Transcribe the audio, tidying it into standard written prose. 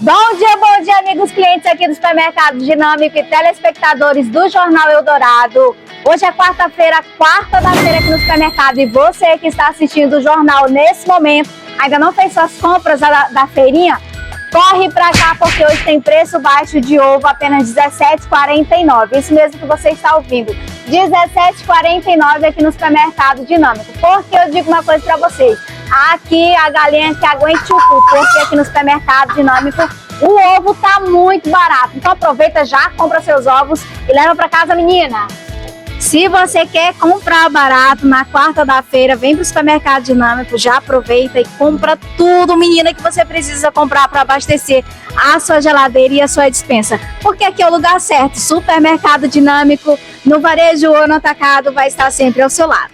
Bom dia, amigos clientes aqui do Supermercado Dinâmico e telespectadores do Jornal Eldorado. Hoje é quarta-feira, quarta da feira aqui no supermercado e você que está assistindo o jornal nesse momento, ainda não fez suas compras da feirinha? Corre pra cá porque hoje tem preço baixo de ovo, apenas R$17,49. Isso mesmo que você está ouvindo, R$17,49 aqui no Supermercado Dinâmico. Porque eu digo uma coisa pra vocês, aqui a galinha que aguente o cu, porque aqui no Supermercado Dinâmico o ovo tá muito barato. Então aproveita já, compra seus ovos e leva pra casa, menina. Se você quer comprar barato na quarta da feira, vem pro Supermercado Dinâmico, já aproveita e compra tudo, menina, que você precisa comprar para abastecer a sua geladeira e a sua despensa. Porque aqui é o lugar certo, Supermercado Dinâmico, no varejo ou no atacado, vai estar sempre ao seu lado.